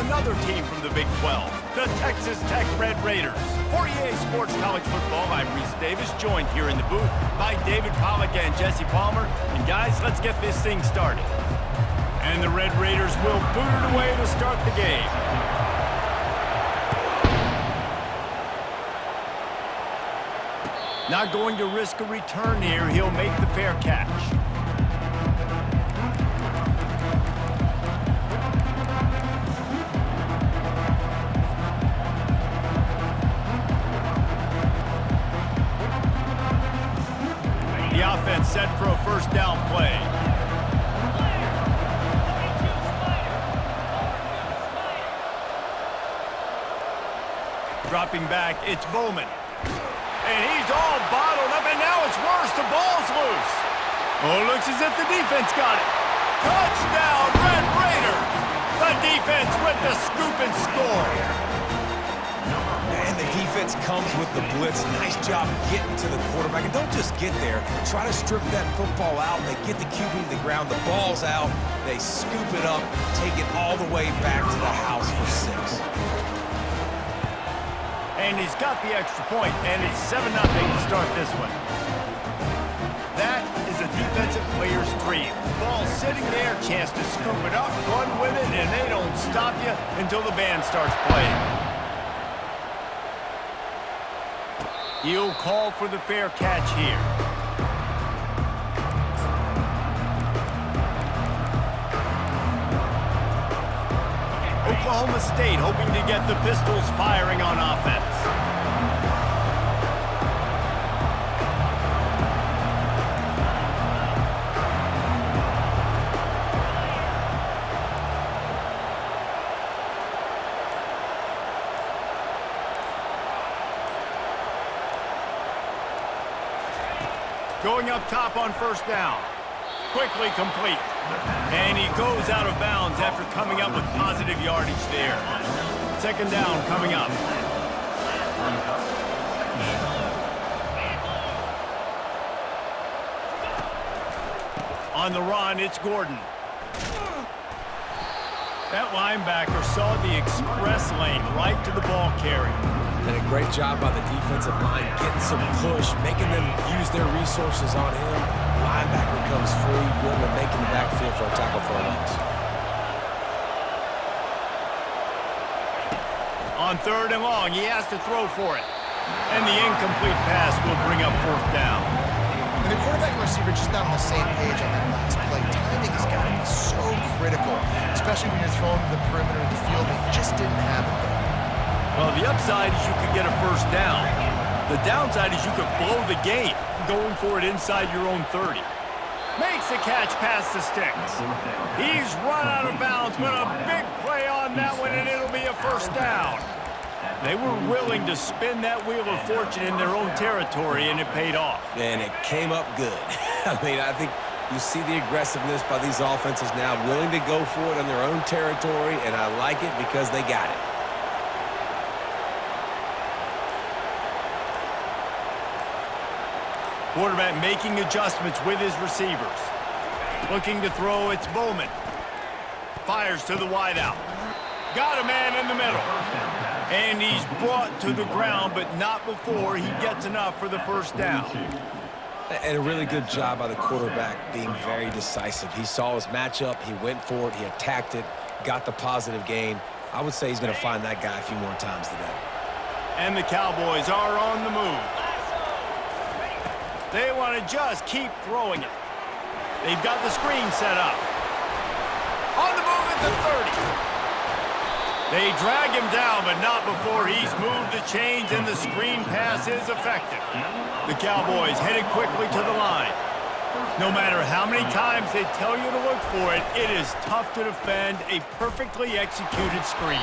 another team from the Big 12, the Texas Tech Red Raiders. For EA Sports College Football, I'm Reese Davis, joined here in the booth by David Pollack and Jesse Palmer. And guys, let's get this thing started. And the Red Raiders will boot it away to start the game. Not going to risk a return here. He'll make the fair catch. The offense set for a first down play. Dropping back, it's Bowman. And he's all bottled up, and now it's worse. The ball's loose. Oh, looks as if the defense got it. Touchdown, Red Raiders. The defense with the scoop and score. And the defense comes with the blitz. Nice job getting to the quarterback. And don't just get there. Try to strip that football out. They get the QB to the ground. The ball's out. They scoop it up, take it all the way back to the house for 6. And he's got the extra point, and it's 7-0 to start this one. That is a defensive player's dream. Ball sitting there, chance to scoop it up, run with it, and they don't stop you until the band starts playing. He'll call for the fair catch here. Oklahoma State hoping to get the Pistols firing on offense. Going up top on first down. Quickly complete. And he goes out of bounds after coming up with positive yardage there. Second down coming up. On the run, it's Gordon. That linebacker saw the express lane right to the ball carrier. And a great job by the defensive line getting some push, making them use their resources on him. Linebacker comes free, Gordon making the backfield for a tackle for a loss. On third and long, he has to throw for it. And the incomplete pass will bring up fourth down. When the quarterback and receiver just not on the same page on that last play, timing has got to be so critical, especially when you're throwing to the perimeter of the field. It just didn't happen there. Well, the upside is you could get a first down. The downside is you could blow the game going for it inside your own 30. Makes the catch past the sticks. He's run out of bounds, but a big play on that one, and it'll be a first down. They were willing to spin that wheel of fortune in their own territory, and it paid off. And it came up good. I mean, I think you see the aggressiveness by these offenses now, willing to go for it in their own territory, and I like it because they got it. Quarterback making adjustments with his receivers. Looking to throw, it's Bowman. Fires to the wideout. Got a man in the middle. And he's brought to the ground, but not before he gets enough for the first down. And a really good job by the quarterback being very decisive. He saw his matchup, he went for it, he attacked it, got the positive gain. I would say he's going to find that guy a few more times today. And the Cowboys are on the move. They want to just keep throwing it. They've got the screen set up. On the move at the 30. They drag him down, but not before he's moved the chains, and the screen pass is effective. The Cowboys headed quickly to the line. No matter how many times they tell you to look for it, it is tough to defend a perfectly executed screen.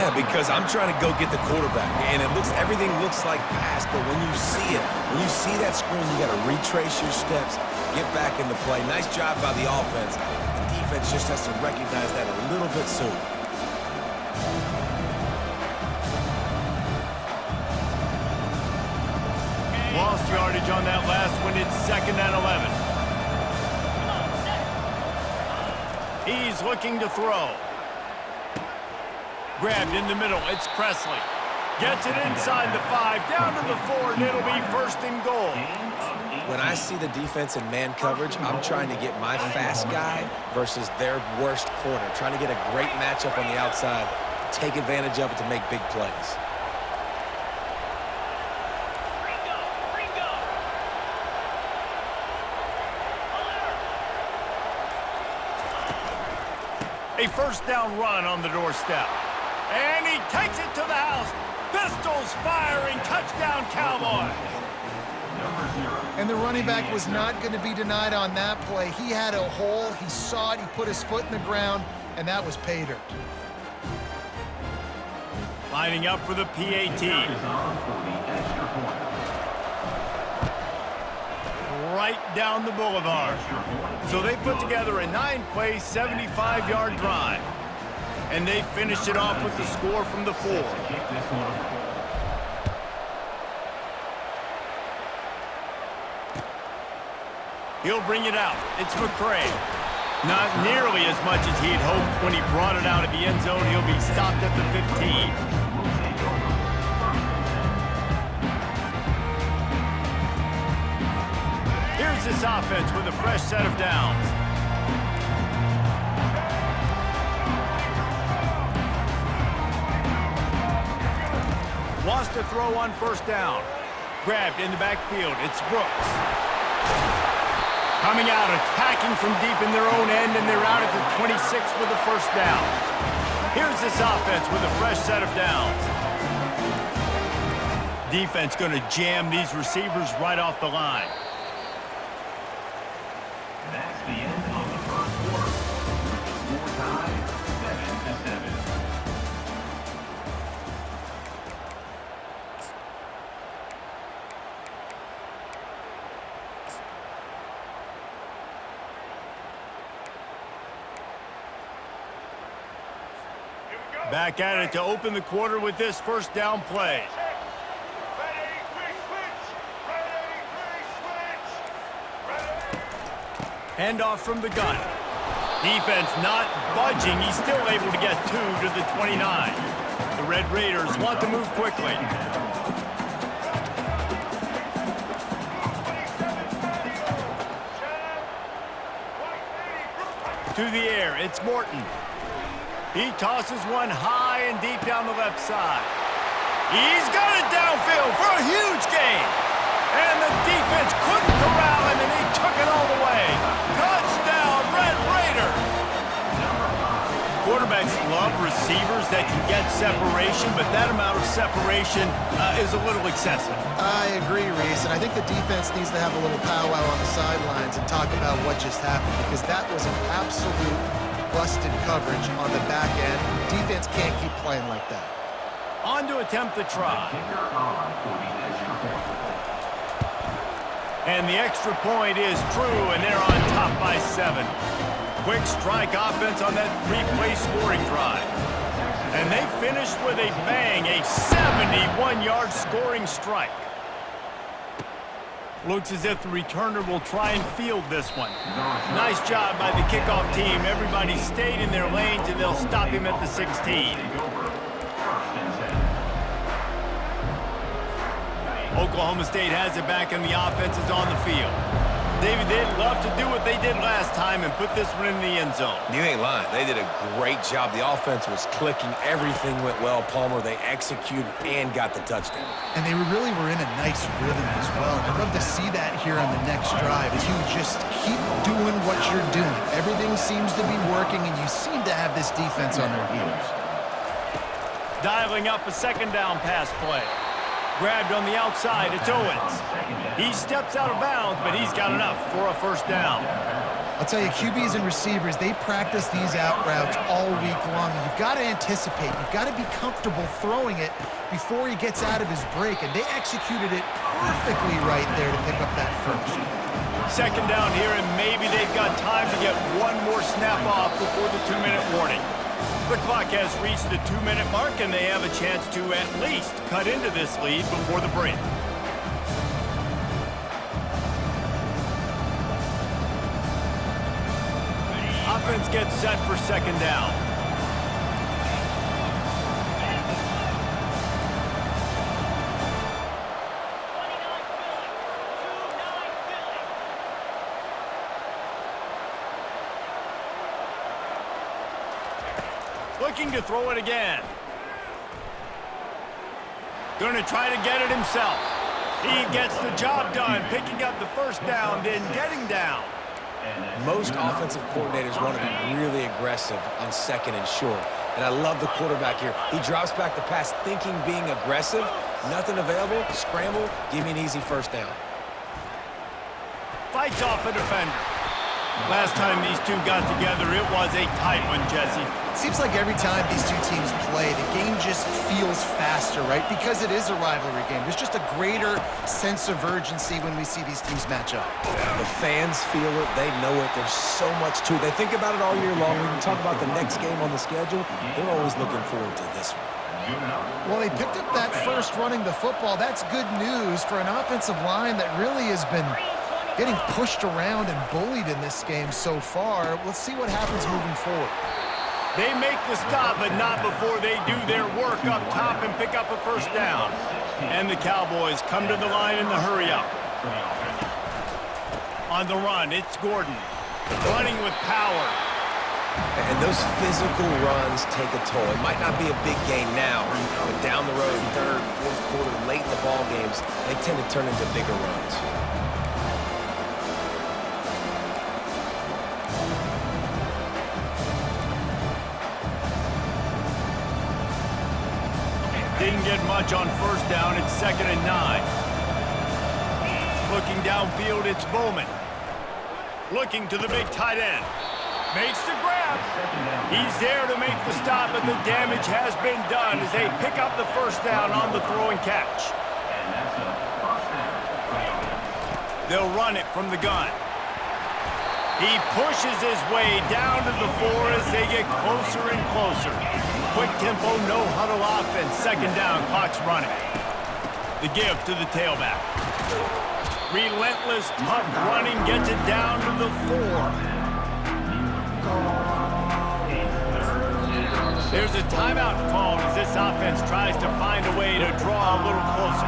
Yeah, because I'm trying to go get the quarterback, and everything looks like pass, but when you see it, when you see that screen, you got to retrace your steps, get back into play. Nice job by the offense. The defense just has to recognize that a little bit sooner. Lost yardage on that last one. It's 2nd and 11. He's looking to throw. Grabbed in the middle, it's Presley. Gets it inside the 5, down to the 4, and it'll be first and goal. When I see the defense in man coverage, I'm trying to get my fast guy versus their worst corner, trying to get a great matchup on the outside, take advantage of it to make big plays. A first down run on the doorstep. And he takes it to the house. Pistols firing, touchdown Cowboys. And the running back was not going to be denied on that play. He had a hole, he saw it, he put his foot in the ground, and that was pay dirt. Lining up for the PAT. Right down the boulevard. So they put together a 9-play, 75-yard drive. And they finished it off with the score from the 4. He'll bring it out. It's McCray. Not nearly as much as he'd hoped when he brought it out of the end zone. He'll be stopped at the 15. Here's this offense with a fresh set of downs. Wants to throw on first down. Grabbed in the backfield. It's Brooks. Coming out, attacking from deep in their own end, and they're out at the 26 with a first down. Here's this offense with a fresh set of downs. Defense going to jam these receivers right off the line. That's the end of the first quarter. Score tie 7-7. Back at it to open the quarter with this first down play. Handoff from the gun. Defense not budging. He's still able to get 2 to the 29. The Red Raiders want to move quickly. To the air, it's Morton. He tosses one high and deep down the left side. He's got it downfield for a huge gain. And the defense couldn't corral him, and he took it all the way. Touchdown, Red Raiders. Quarterbacks love receivers that can get separation, but that amount of separation is a little excessive. I agree, Reese, and I think the defense needs to have a little powwow on the sidelines and talk about what just happened, because that was an absolute busted coverage on the back end. Defense can't keep playing like that. On to attempt the try. And the extra point is true, and they're on top by 7. Quick strike offense on that 3-play scoring drive. And they finished with a bang, a 71-yard scoring strike. Looks as if the returner will try and field this one. Nice job by the kickoff team. Everybody stayed in their lanes, and they'll stop him at the 16. Oklahoma State has it back, and the offense is on the field. David, they'd love to do what they did last time and put this one in the end zone. You ain't lying. They did a great job. The offense was clicking. Everything went well. Palmer, they executed and got the touchdown. And they really were in a nice rhythm as well. I'd love to see that here on the next drive as you just keep doing what you're doing. Everything seems to be working, and you seem to have this defense on their heels. Dialing up a second down pass play. Grabbed on the outside, it's Owens. He steps out of bounds, but he's got enough for a first down. I'll tell you, QBs and receivers, they practice these out routes all week long. You've got to anticipate. You've got to be comfortable throwing it before he gets out of his break, and they executed it perfectly right there to pick up that first. Second down here, and maybe they've got time to get one more snap off before the 2-minute warning. The clock has reached the 2-minute mark, and they have a chance to at least cut into this lead before the break. Offense gets set for second down. looking to throw it again. Going to try to get it himself. He gets the job done, picking up the first down, then getting down. Most offensive coordinators want to be really aggressive on second and short. And I love the quarterback here. He drops back the pass thinking being aggressive. Nothing available, scramble, give me an easy first down. Fights off a defender. Last time these two got together, it was a tight one, Jesse. It seems like every time these two teams play, the game just feels faster, right? Because it is a rivalry game. There's just a greater sense of urgency when we see these teams match up. The fans feel it. They know it. There's so much to it. They think about it all year long. We can talk about the next game on the schedule. They're always looking forward to this one. Well, they picked up that first running the football. That's good news for an offensive line that really has been getting pushed around and bullied in this game so far. Let's see what happens moving forward. They make the stop, but not before they do their work up top and pick up a first down. And the Cowboys come to the line in the hurry-up. On the run, it's Gordon. Running with power. And those physical runs take a toll. It might not be a big gain now, but down the road, third, fourth quarter, late in the ball games, they tend to turn into bigger runs. Didn't get much on first down. It's 2nd and 9. Looking downfield, it's Bowman. Looking to the big tight end. Makes the grab. He's there to make the stop, but the damage has been done as they pick up the first down on the throw and catch. They'll run it from the gun. He pushes his way down to the 4 as they get closer and closer. Quick tempo, no huddle offense. 2nd down, clock's running. The give to the tailback. Relentless, tough running gets it down to the 4. There's a timeout called as this offense tries to find a way to draw a little closer.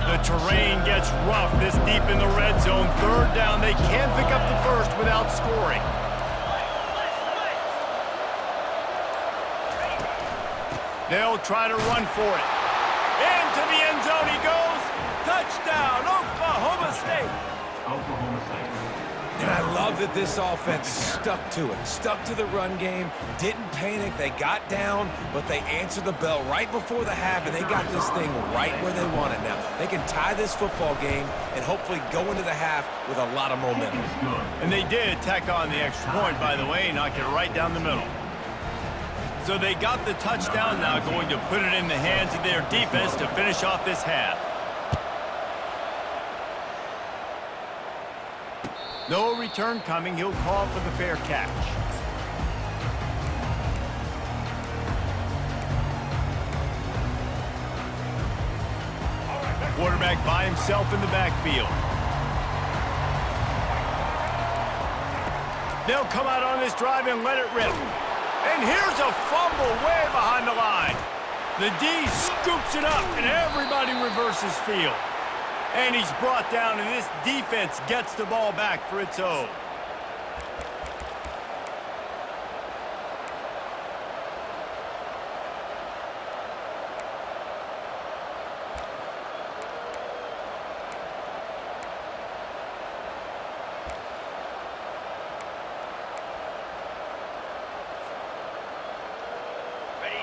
The terrain gets rough this deep in the red zone. 3rd down, they can't pick up the first without scoring. They'll try to run for it. Into the end zone he goes. Touchdown, Oklahoma State. Oklahoma State. And I love that this offense stuck to it, stuck to the run game, didn't panic. They got down, but they answered the bell right before the half, and they got this thing right where they want it now. They can tie this football game and hopefully go into the half with a lot of momentum. And they did tack on the extra point, by the way, knock it right down the middle. So they got the touchdown now, going to put it in the hands of their defense to finish off this half. No return coming. He'll call for the fair catch. Quarterback by himself in the backfield. They'll come out on this drive and let it rip. And here's a fumble way behind the line. The D scoops it up, and everybody reverses field. And he's brought down, and this defense gets the ball back for its own.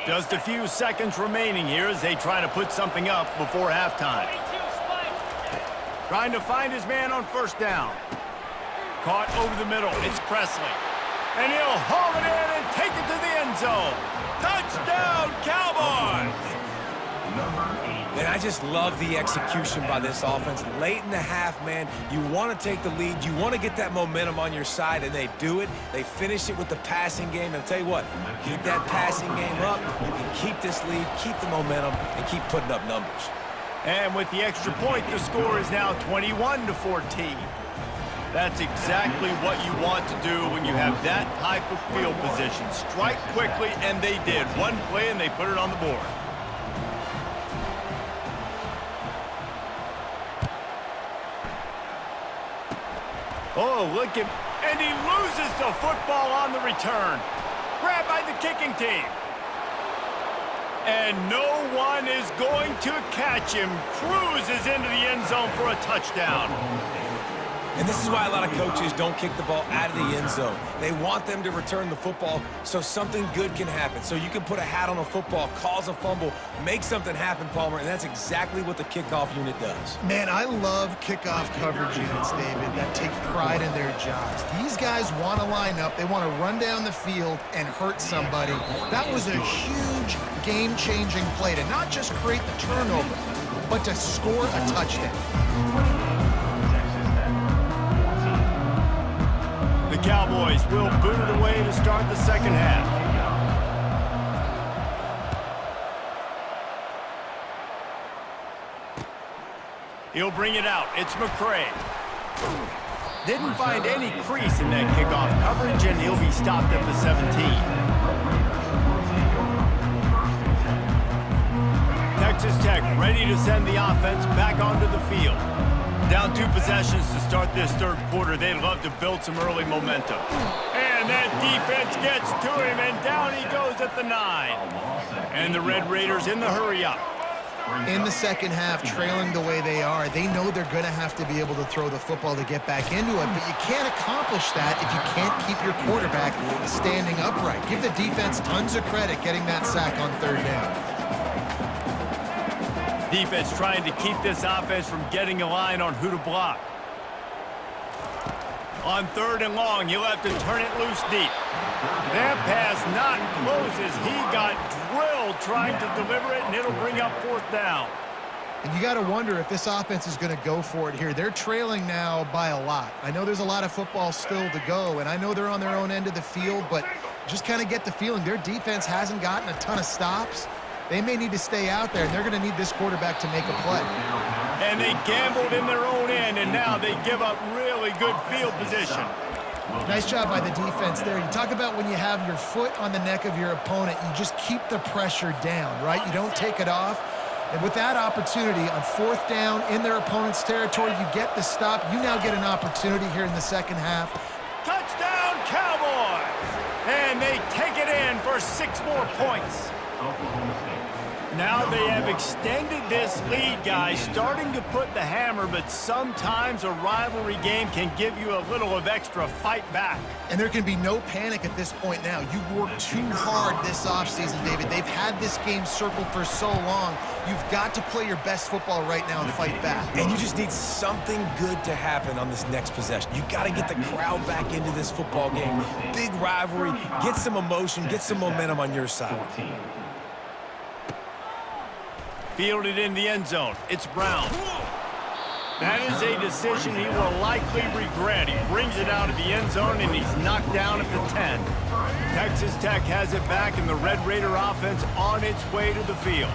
Just a few seconds remaining here as they try to put something up before halftime. Trying to find his man on first down. Caught over the middle. It's Presley. And he'll haul it in and take it to the end zone. Touchdown, Cowboys! And I just love the execution by this offense. Late in the half, man, you want to take the lead. You want to get that momentum on your side, and they do it. They finish it with the passing game. And I'll tell you what, keep that passing game up. You can keep this lead, keep the momentum, and keep putting up numbers. And with the extra point, the score is now 21-14. That's exactly what you want to do when you have that type of field position. Strike quickly, and they did. One play, and they put it on the board. Oh, look at... And he loses the football on the return. Grabbed by the kicking team. And no one is going to catch him. Cruises into the end zone for a touchdown. And this is why a lot of coaches don't kick the ball out of the end zone. They want them to return the football so something good can happen. So you can put a hat on a football, cause a fumble, make something happen, Palmer, and that's exactly what the kickoff unit does. Man, I love kickoff coverage units, David, that take pride in their jobs. These guys want to line up. They want to run down the field and hurt somebody. That was a huge game-changing play to not just create the turnover, but to score a touchdown. The Cowboys will boot it away to start the second half. He'll bring it out. It's McCray. Didn't find any crease in that kickoff coverage, and he'll be stopped at the 17. Texas Tech ready to send the offense back onto the field. Down 2 possessions to start this third quarter. They'd love to build some early momentum. And that defense gets to him, and down he goes at the 9. And the Red Raiders in the hurry-up. In the second half, trailing the way they are, they know they're going to have to be able to throw the football to get back into it, but you can't accomplish that if you can't keep your quarterback standing upright. Give the defense tons of credit getting that sack on third down. Defense trying to keep this offense from getting a line on who to block. On third and long, he'll have to turn it loose deep. That pass not closes. He got drilled trying to deliver it, and it'll bring up fourth down. And you got to wonder if this offense is going to go for it here. They're trailing now by a lot. I know there's a lot of football still to go, and I know they're on their own end of the field, but just kind of get the feeling their defense hasn't gotten a ton of stops. They may need to stay out there, and they're going to need this quarterback to make a play. And they gambled in their own end, and now they give up really good field position. Nice job by the defense there. You talk about when you have your foot on the neck of your opponent, you just keep the pressure down, right? You don't take it off. And with that opportunity on fourth down in their opponent's territory, you get the stop. You now get an opportunity here in the second half. Touchdown, Cowboys! And they take it in for 6 more points. Now they have extended this lead, guys, starting to put the hammer, but sometimes a rivalry game can give you a little of extra fight back. And there can be no panic at this point now. You've worked too hard this offseason, David. They've had this game circled for so long. You've got to play your best football right now and fight back. And you just need something good to happen on this next possession. You got to get the crowd back into this football game. Big rivalry. Get some emotion. Get some momentum on your side. Fielded in the end zone. It's Brown. That is a decision he will likely regret. He brings it out of the end zone, and he's knocked down at the 10. Texas Tech has it back, and the Red Raider offense on its way to the field.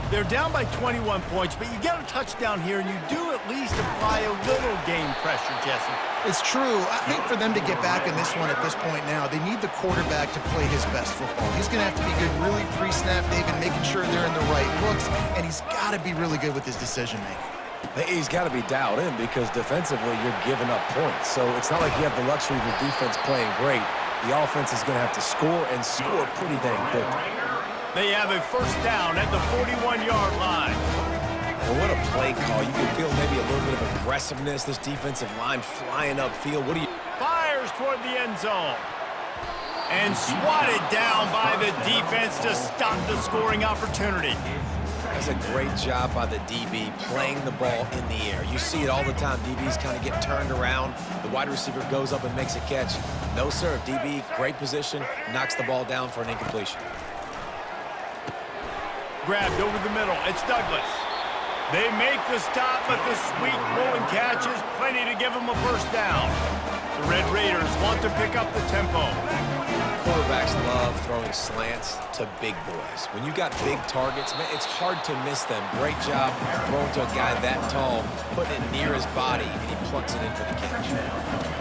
They're down by 21 points, but you get a touchdown here, and you do at least apply a little game pressure, Jesse. It's true. I think for them to get back in this one at this point now, they need the quarterback to play his best football. He's going to have to be good really pre-snap, David, making sure they're in the right looks, and he's got to be really good with his decision-making. He's got to be dialed in because defensively you're giving up points. So it's not like you have the luxury of your defense playing great. The offense is going to have to score and score pretty dang quickly. They have a first down at the 41-yard line. Well, what a play call. You can feel maybe a little bit of aggressiveness. This defensive line flying upfield. What do you... Fires toward the end zone. And swatted down by the defense to stop the scoring opportunity. That's a great job by the DB playing the ball in the air. You see it all the time. DBs kind of get turned around. The wide receiver goes up and makes a catch. No, sir. DB, great position, knocks the ball down for an incompletion. Grabbed over the middle. It's Douglas. They make the stop, but the sweet rolling catch is plenty to give them a first down. The Red Raiders want to pick up the tempo. quarterbacks love throwing slants to big boys. When you got big targets, man, it's hard to miss them. Great job throwing to a guy that tall, putting it near his body, and he plucks it in for the catch.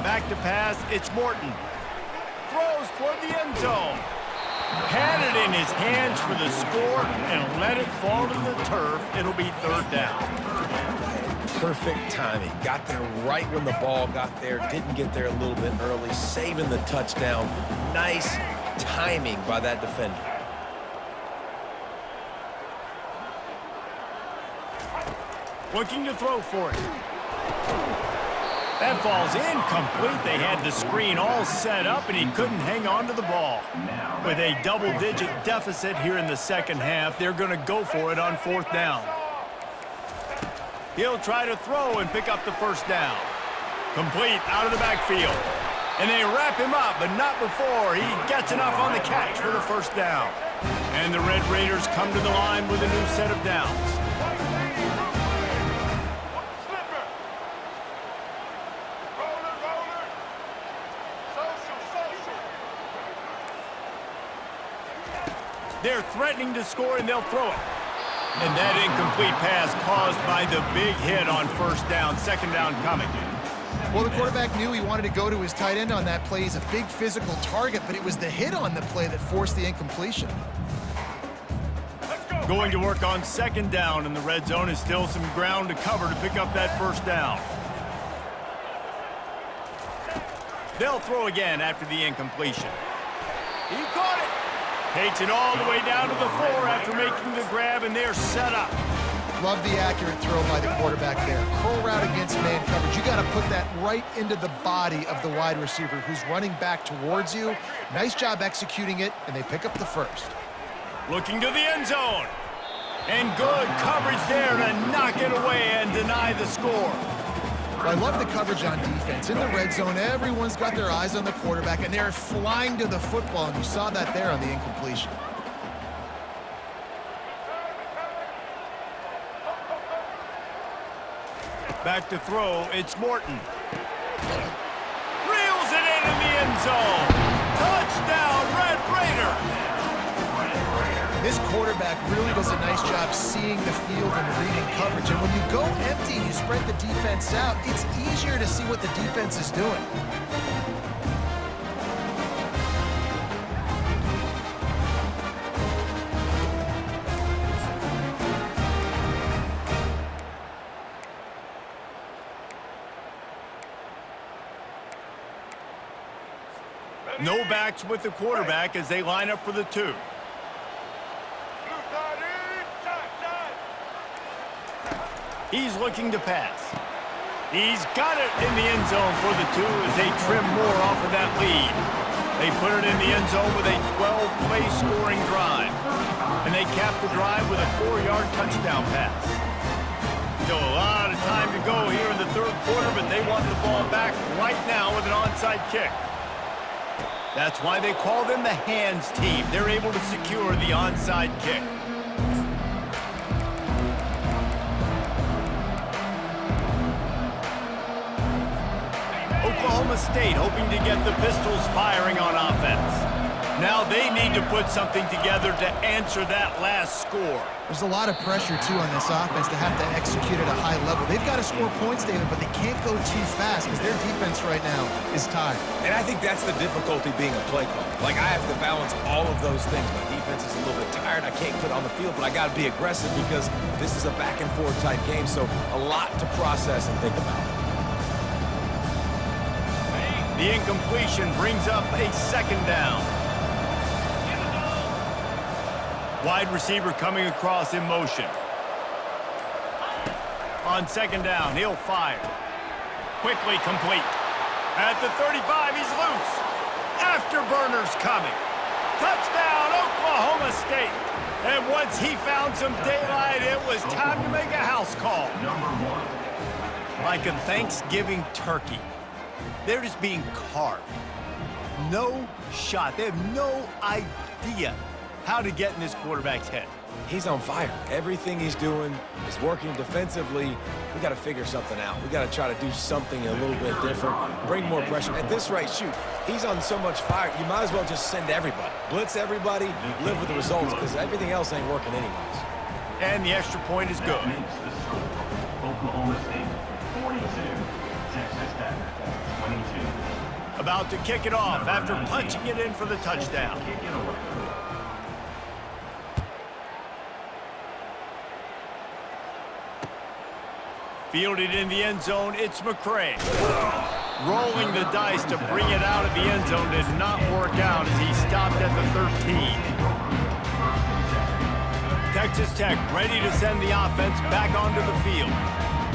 Back to pass, it's Morton. Throws toward the end zone. Had it in his hands for the score and let it fall to the turf. It'll be third down. Perfect timing. Got there right when the ball got there. Didn't get there a little bit early. Saving the touchdown. Nice timing by that defender. Looking to throw for it. That falls incomplete. They had the screen all set up, and he couldn't hang on to the ball. With a double-digit deficit here in the second half, they're going to go for it on fourth down. He'll try to throw and pick up the first down. Complete out of the backfield. And they wrap him up, but not before he gets enough on the catch for the first down. And the Red Raiders come to the line with a new set of downs. They're threatening to score, and they'll throw it. And that incomplete pass caused by the big hit on first down. Second down coming. Well, the quarterback knew he wanted to go to his tight end on that play. He's a big physical target, but it was the hit on the play that forced the incompletion. Going to work on second down, and the red zone is still some ground to cover to pick up that first down. They'll throw again after the incompletion. He caught it. Takes it all the way down to the 4 after making the grab, and they're set up. Love the accurate throw by the quarterback there. Curl route against man coverage. You got to put that right into the body of the wide receiver who's running back towards you. Nice job executing it, and they pick up the first. Looking to the end zone. And good coverage there to knock it away and deny the score. I love the coverage on defense. In the red zone, everyone's got their eyes on the quarterback, and they're flying to the football, and you saw that there on the incompletion. Back to throw, it's Morton. Reels it in the end zone. Touchdown, Red Raider. This quarterback really does a nice job seeing the field and reading coverage. And when you go empty, you spread the defense out, it's easier to see what the defense is doing. No backs with the quarterback as they line up for the 2. He's looking to pass. He's got it in the end zone for the 2 as they trim more off of that lead. They put it in the end zone with a 12-play scoring drive. And they cap the drive with a 4-yard touchdown pass. Still a lot of time to go here in the third quarter, but they want the ball back right now with an onside kick. That's why they call them the hands team. They're able to secure the onside kick. Oklahoma State hoping to get the Pistols firing on offense. Now they need to put something together to answer that last score. There's a lot of pressure, too, on this offense to have to execute at a high level. They've got to score points, David, but they can't go too fast because their defense right now is tired. And I think that's the difficulty being a play caller. Like, I have to balance all of those things. My defense is a little bit tired. I can't put on the field, but I got to be aggressive because this is a back-and-forth type game, so a lot to process and think about. The incompletion brings up a second down. Wide receiver coming across in motion. On second down, he'll fire. Quickly complete. At the 35, he's loose. Afterburners coming. Touchdown, Oklahoma State. And once he found some daylight, it was time to make a house call. Like a Thanksgiving turkey. They're just being carved. No shot. They have no idea how to get in this quarterback's head. He's on fire. Everything he's doing is working defensively. We got to figure something out. We got to try to do something a little bit different, bring more pressure. At this rate, shoot, he's on so much fire, you might as well just send everybody. Blitz everybody, live with the results, because everything else ain't working anyways. And the extra point is good. Makes the score. Oklahoma State 42, Texas Tech 22. About to kick it off after punching it in for the touchdown. Kick it away. Fielded in the end zone, it's McCray. Rolling the dice to bring it out of the end zone did not work out as he stopped at the 13. Texas Tech ready to send the offense back onto the field.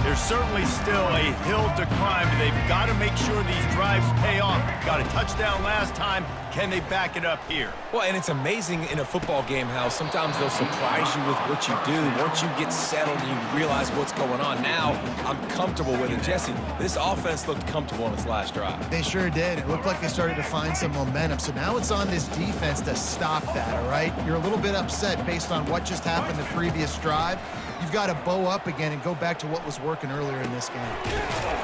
There's certainly still a hill to climb, but they've got to make sure these drives pay off. Got a touchdown last time. Can they back it up here? Well, and it's amazing in a football game how sometimes they'll surprise you with what you do. Once you get settled and you realize what's going on, now I'm comfortable with it. Jesse, this offense looked comfortable on its last drive. They sure did. It looked like they started to find some momentum. So now it's on this defense to stop that, all right? You're a little bit upset based on what just happened the previous drive. You've got to bow up again and go back to what was working earlier in this game.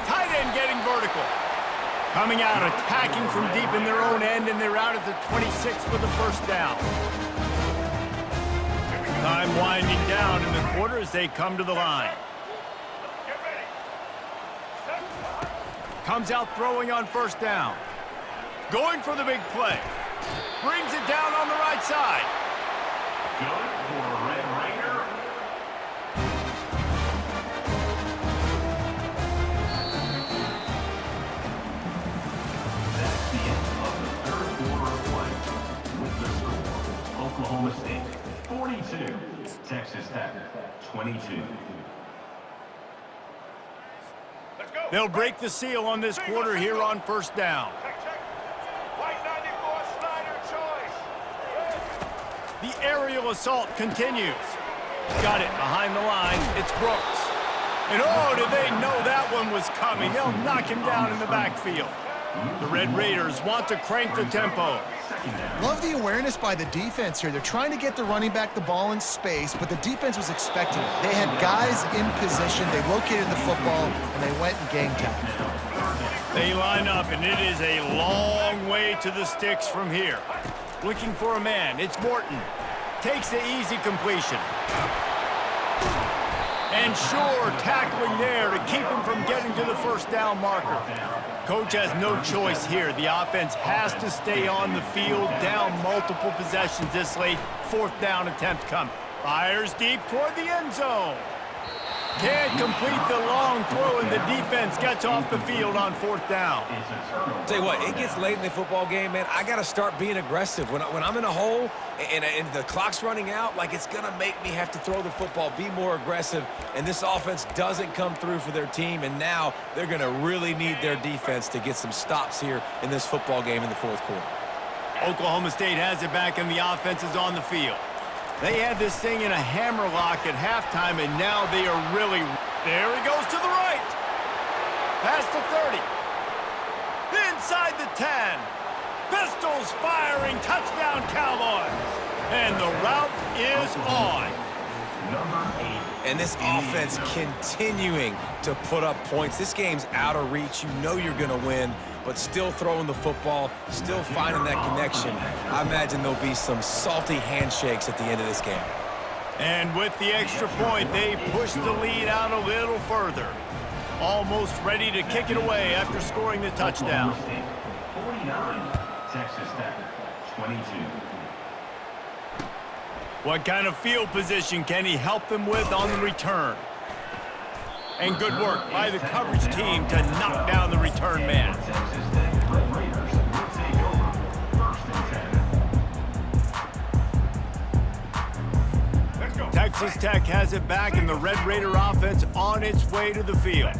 Tight end getting vertical. Coming out, attacking from deep in their own end, and they're out at the 26 with a first down. Time winding down in the quarter as they come to the line. Comes out throwing on first down. Going for the big play. Brings it down on the right side. Good for Red Raider. That's the end of the third quarter of play. With the score, Oklahoma State 42, Texas Tech 22. They'll break the seal on this quarter here on first down. The aerial assault continues. Got it behind the line. It's Brooks. And oh, did they know that one was coming. They'll knock him down in the backfield. The Red Raiders want to crank the tempo. Love the awareness by the defense here. They're trying to get the running back the ball in space, but the defense was expecting it. They had guys in position. They located the football, and they went and gang tacked. They line up, and it is a long way to the sticks from here. Looking for a man. It's Morton. Takes the easy completion. And sure, tackling there to keep him from getting to the first down marker. Coach has no choice here. The offense has to stay on the field, down multiple possessions this late. Fourth down attempt coming. Fires deep toward the end zone. Can't complete the long throw, and the defense gets off the field on fourth down. Tell you what, it gets late in the football game, man. I got to start being aggressive. When I'm in a hole and the clock's running out, like, it's going to make me have to throw the football, be more aggressive, and this offense doesn't come through for their team, and now they're going to really need their defense to get some stops here in this football game in the fourth quarter. Oklahoma State has it back, and the offense is on the field. They had this thing in a hammerlock at halftime, and now they are really... There he goes to the right. Past the 30. Inside the 10. Pistols firing. Touchdown, Cowboys. And the route is on. And this offense continuing to put up points. This game's out of reach. You know you're going to win, but still throwing the football, still finding that connection. I imagine there'll be some salty handshakes at the end of this game. And with the extra point, they push the lead out a little further. Almost ready to kick it away after scoring the touchdown. 49, Texas Tech 22. What kind of field position can he help them with on the return? And good work by the coverage team to knock down the return man. Texas Tech has it back, and the Red Raider offense on its way to the field.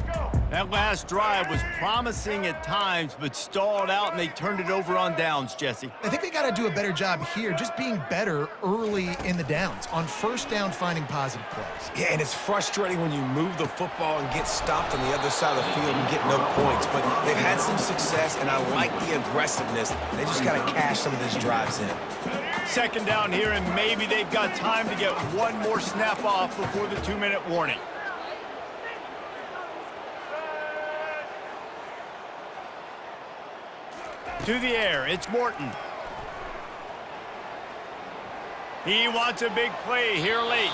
That last drive was promising at times, but stalled out, and they turned it over on downs, Jesse. I think they got to do a better job here, just being better early in the downs, on first down finding positive plays. Yeah, and it's frustrating when you move the football and get stopped on the other side of the field and get no points. But they've had some success, and I like the aggressiveness. They just got to cash some of these drives in. Second down here, and maybe they've got time to get one more snap off before the 2-minute warning. To the air, it's Morton. He wants a big play here late.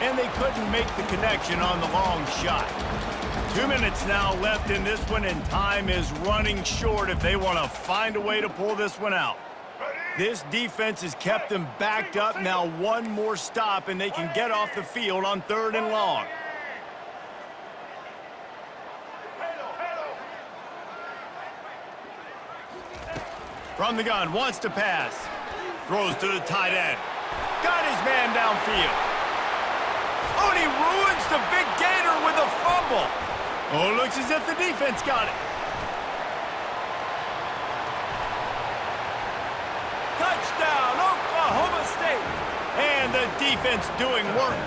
And they couldn't make the connection on the long shot. 2 minutes now left in this one, and time is running short if they want to find a way to pull this one out. This defense has kept them backed up. Now one more stop, and they can get off the field on 3rd and long. From the gun, wants to pass. Throws to the tight end. Got his man downfield. Oh, and he ruins the big gainer with a fumble. Oh, looks as if the defense got it. Touchdown, Oklahoma State. And the defense doing work.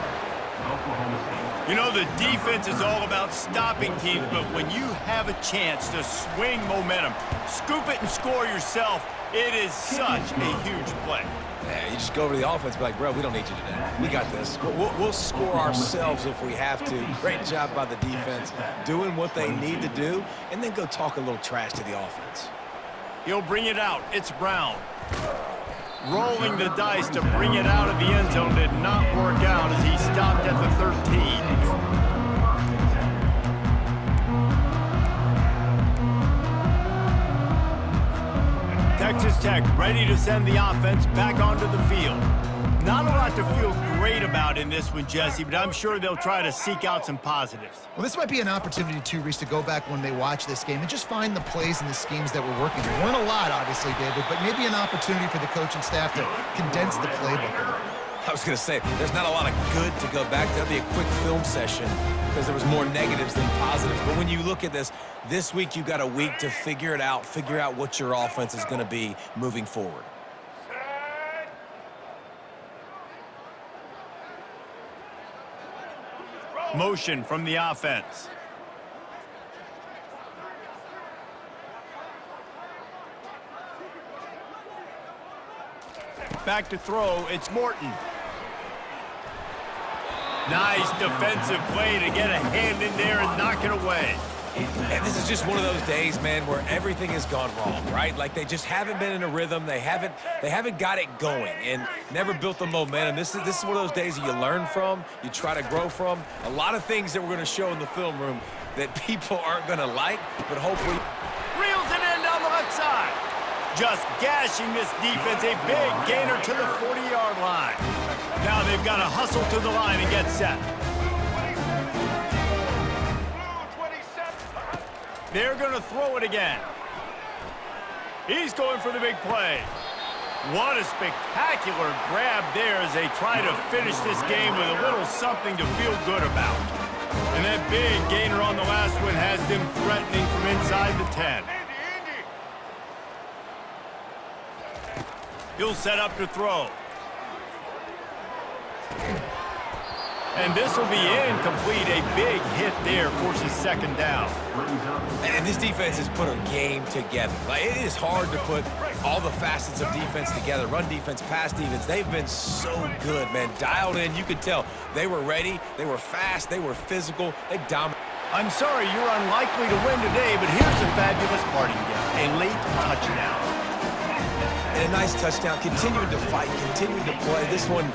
Oklahoma State. You know, the defense is all about stopping teams, but when you have a chance to swing momentum, scoop it and score yourself, it is such a huge play. Yeah, you just go over to the offense and be like, bro, we don't need you today. We got this. We'll score ourselves if we have to. Great job by the defense, doing what they need to do, and then go talk a little trash to the offense. He'll bring it out. It's Brown. Rolling the dice to bring it out of the end zone did not work out as he stopped at the 13. Texas Tech ready to send the offense back onto the field. Not a lot to feel great about in this one, Jesse, but I'm sure they'll try to seek out some positives. Well, this might be an opportunity, too, Reese, to go back when they watch this game and just find the plays and the schemes that were working. There weren't a lot, obviously, David, but maybe an opportunity for the coaching staff to condense the playbook a little. I was going to say, there's not a lot of good to go back. That'll be a quick film session because there was more negatives than positives. But when you look at this week you got a week to figure it out, figure out what your offense is going to be moving forward. Motion from the offense. Back to throw, it's Morton. Nice defensive play to get a hand in there and knock it away. And this is just one of those days, man, where everything has gone wrong, right? Like they just haven't been in a rhythm. They haven't got it going and never built the momentum. This is one of those days that you learn from, you try to grow from. A lot of things that we're going to show in the film room that people aren't going to like, but hopefully. Reels it in down the left side. Just gashing this defense, a big gainer to the 40-yard line. Now they've got to hustle to the line and get set. They're going to throw it again. He's going for the big play. What a spectacular grab there as they try to finish this game with a little something to feel good about. And that big gainer on the last one has them threatening from inside the 10. He'll set up to throw. And this will be incomplete. A big hit there forces second down. And this defense has put a game together. Like, it is hard to put all the facets of defense together. Run defense, pass defense. They've been so good, man. Dialed in. You could tell they were ready. They were fast. They were physical. They dominated. I'm sorry you're unlikely to win today, but here's a fabulous parting gift. A late touchdown. And a nice touchdown. Continuing to fight, continuing to play. This one,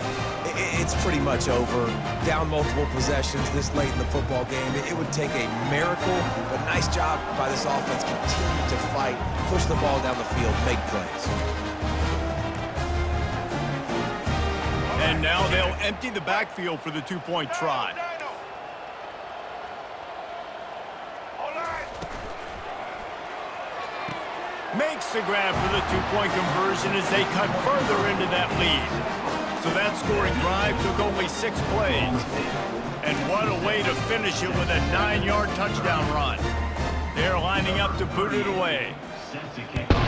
it's pretty much over. Down multiple possessions this late in the football game. It would take a miracle, but nice job by this offense. Continue to fight, push the ball down the field, make plays. And now they'll empty the backfield for the two-point try. Makes the grab for the two-point conversion as they cut further into that lead. So that scoring drive took only 6 plays. And what a way to finish it with a 9-yard touchdown run. They're lining up to boot it away. Set to kick off.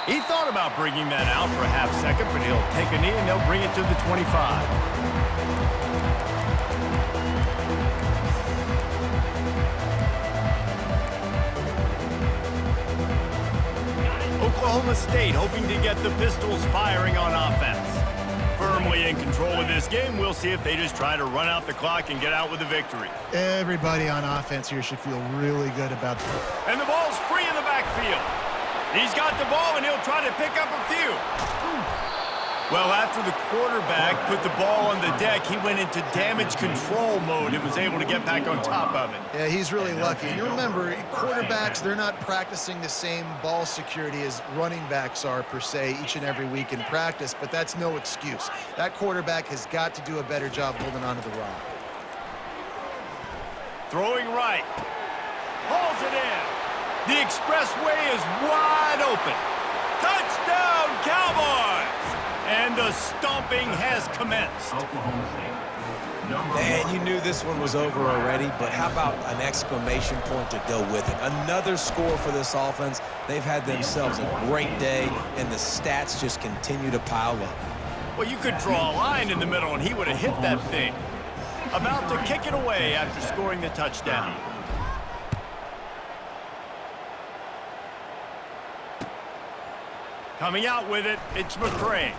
He thought about bringing that out for a half second, but he'll take a knee and they'll bring it to the 25. Oklahoma State hoping to get the Pistols firing on offense. Firmly in control of this game, we'll see if they just try to run out the clock and get out with a victory. Everybody on offense here should feel really good about that. And the ball's free in the backfield. He's got the ball, and he'll try to pick up a few. Well, after the quarterback put the ball on the deck, he went into damage control mode and was able to get back on top of it. Yeah, he's really lucky. You remember, quarterbacks, they're not practicing the same ball security as running backs are, per se, each and every week in practice, but that's no excuse. That quarterback has got to do a better job holding on to the rock. Throwing right. Hauls it in. The expressway is wide open. Touchdown, Cowboys! And the stomping has commenced. Oklahoma State. Number Man, 1. you knew this one was over already, but how about an exclamation point to go with it? Another score for this offense. They've had themselves a great day, and the stats just continue to pile up. Well, you could draw a line in the middle, and he would have hit that thing. About to kick it away after scoring the touchdown. Coming out with it, it's McCray.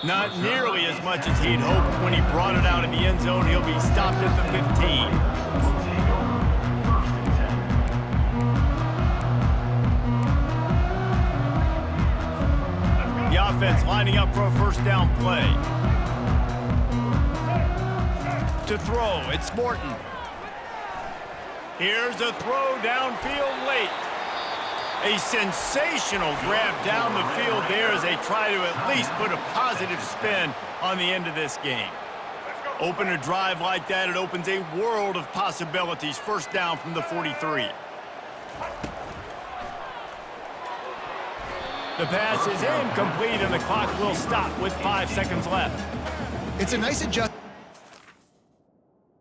Not nearly as much as he'd hoped when he brought it out in the end zone. He'll be stopped at the 15. The offense lining up for a first down play. To throw, it's Morton. Here's a throw downfield late. A sensational grab down the field there as they try to at least put a positive spin on the end of this game. Open a drive like that, it opens a world of possibilities. First down from the 43. The pass is incomplete, and the clock will stop with 5 seconds left. It's a nice adjustment.